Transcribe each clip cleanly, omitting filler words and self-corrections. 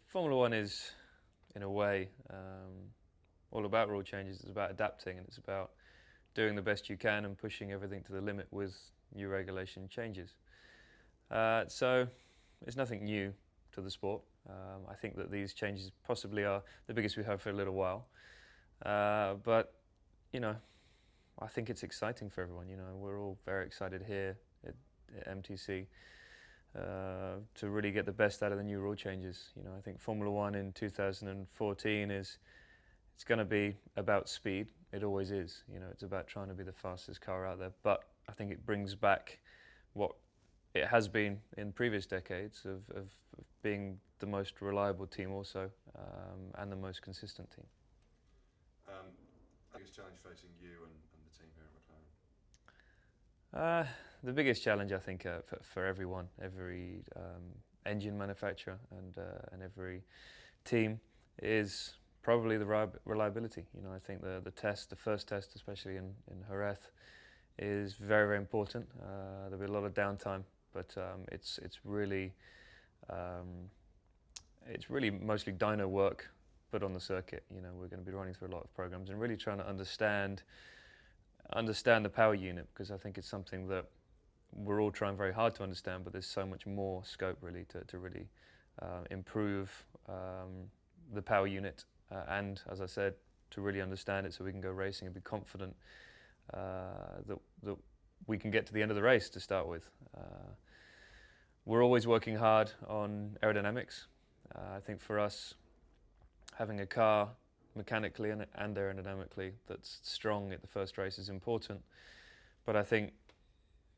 Formula One is, in a way, all about rule changes. It's about adapting, and it's about doing the best you can and pushing everything to the limit with new regulation changes. So it's nothing new to the sport. I think that these changes possibly are the biggest we have for a little while. But, I think it's exciting for everyone. We're all very excited here at MTC to really get the best out of the new rule changes. I think Formula One in 2014 it's going to be about speed. It always is. It's about trying to be the fastest car out there. But I think it brings back what it has been in previous decades of being the most reliable team also, and the most consistent team. Biggest challenge facing you and the team here at McLaren? The biggest challenge, I think, for everyone, every engine manufacturer and every team, is probably the reliability. I think the first test, especially in Jerez, is very, very important. There'll be a lot of downtime, but it's really mostly dyno work, but on the circuit. We're going to be running through a lot of programs and really trying to understand the power unit, because I think it's something that we're all trying very hard to understand, but there's so much more scope really to really improve the power unit, and, as I said, to really understand it so we can go racing and be confident that we can get to the end of the race to start with. We're always working hard on aerodynamics. I think for us, having a car mechanically and aerodynamically that's strong at the first race is important, but I think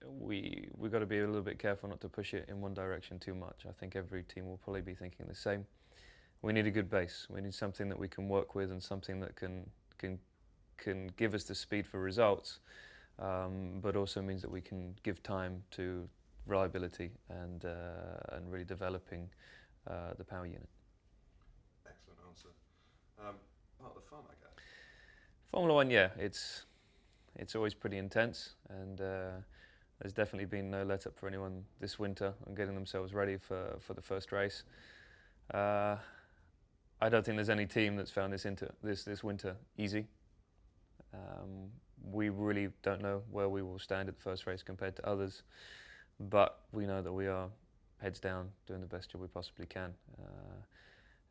we've got to be a little bit careful not to push it in one direction too much. I think every team will probably be thinking the same. We need a good base. We need something that we can work with and something that can give us the speed for results, but also means that we can give time to reliability and really developing the power unit. Excellent answer. Part of the fun, I guess. Formula One, yeah, it's always pretty intense, and there's definitely been no let up for anyone this winter on getting themselves ready for the first race. I don't think there's any team that's found this winter easy. We really don't know where we will stand at the first race compared to others, but we know that we are heads down doing the best job we possibly can.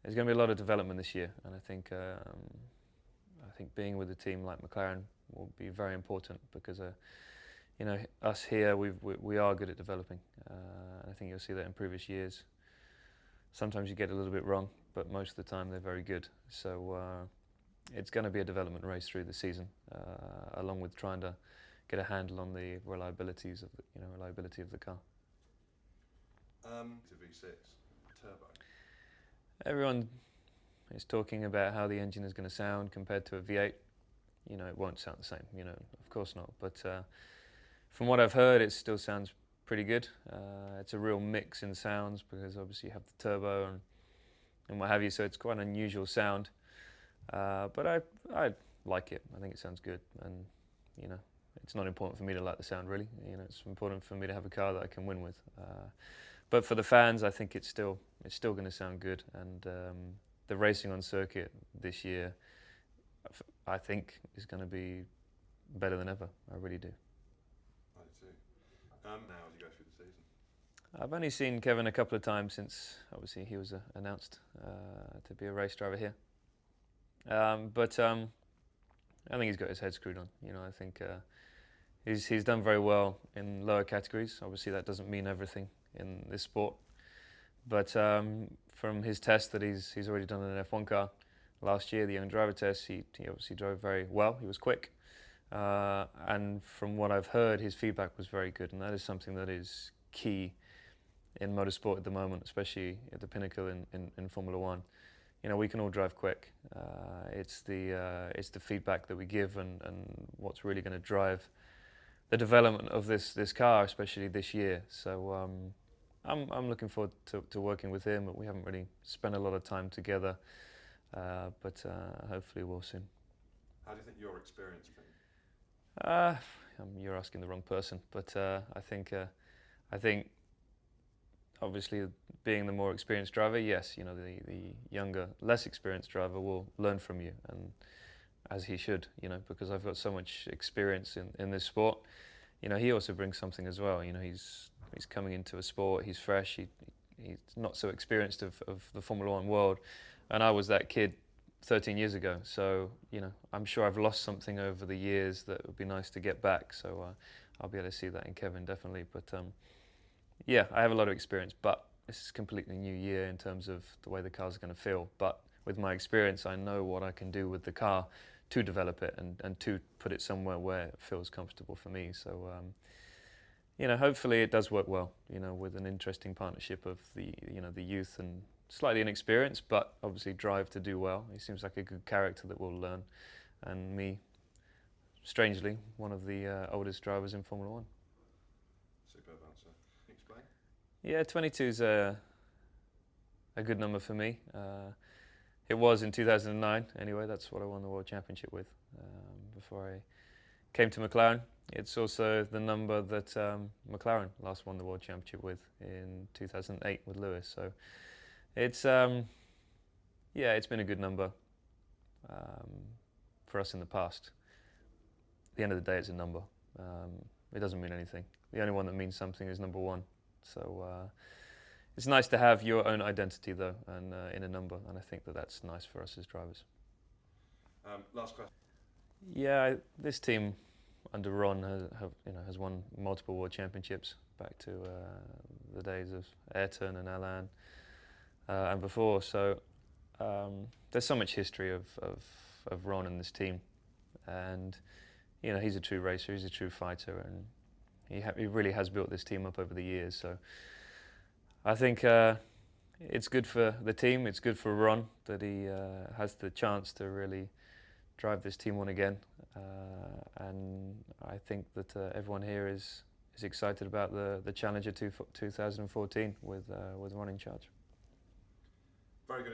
There's going to be a lot of development this year, and I think being with a team like McLaren will be very important, because us here, we are good at developing. I think you'll see that in previous years. Sometimes you get a little bit wrong, but most of the time they're very good. So it's going to be a development race through the season, along with trying to get a handle on the reliability of the car. To V6 turbo. Everyone is talking about how the engine is going to sound compared to a V8. It won't sound the same. Of course not. But from what I've heard, it still sounds pretty good. It's a real mix in sounds, because obviously you have the turbo and what have you, so it's quite an unusual sound. But I like it. I think it sounds good, and it's not important for me to like the sound really. It's important for me to have a car that I can win with. But for the fans, I think it's still going to sound good, and the racing on circuit this year, I think, is going to be better than ever. I really do. I do too. Now, as you go through the season, I've only seen Kevin a couple of times since, obviously, he was announced to be a race driver here. But I think he's got his head screwed on. I think he's done very well in lower categories. Obviously, that doesn't mean everything in this sport. But from his test that he's already done in an F1 car last year, the young driver test, he obviously drove very well. He was quick. And from what I've heard, his feedback was very good. And that is something that is key in motorsport at the moment, especially at the pinnacle in Formula One. We can all drive quick. It's the feedback that we give and what's really going to drive the development of this car, especially this year. So I'm looking forward to working with him. We haven't really spent a lot of time together, but hopefully we'll soon. How do you think your experience been? You're asking the wrong person, but I think obviously being the more experienced driver, yes, you know, the younger, less experienced driver will learn from you, and as he should, you know, because I've got so much experience in this sport. You know, he also brings something as well. You know, he's coming into a sport, he's fresh, he's not so experienced of the Formula One world, and I was that kid 13 years ago. So, you know, I'm sure I've lost something over the years that would be nice to get back. So I'll be able to see that in Kevin, definitely. But yeah, I have a lot of experience, but this is a completely new year in terms of the way the car's going to feel. But with my experience, I know what I can do with the car to develop it and to put it somewhere where it feels comfortable for me. So, you know, hopefully it does work well, you know, with an interesting partnership of the youth and slightly inexperienced, but obviously drive to do well. He seems like a good character that will learn. And me, strangely, one of the oldest drivers in Formula One. Superb answer. Explain. Yeah, 22 is a good number for me. It was in 2009, anyway. That's what I won the World Championship with before I came to McLaren. It's also the number that McLaren last won the World Championship with in 2008 with Lewis. So it's yeah, it's been a good number for us in the past. At the end of the day, it's a number. It doesn't mean anything. The only one that means something is number one. So it's nice to have your own identity, though, and in a number, and I think that that's nice for us as drivers. Last question. Yeah, this team under Ron has won multiple world championships back to the days of Ayrton and Alain and before. So there's so much history of Ron and this team, and you know, he's a true racer, he's a true fighter, and he really has built this team up over the years. So I think it's good for the team, it's good for Ron that he has the chance to really drive this team on again, and I think that everyone here is excited about the Challenger 2014 with Ron in charge. Very good.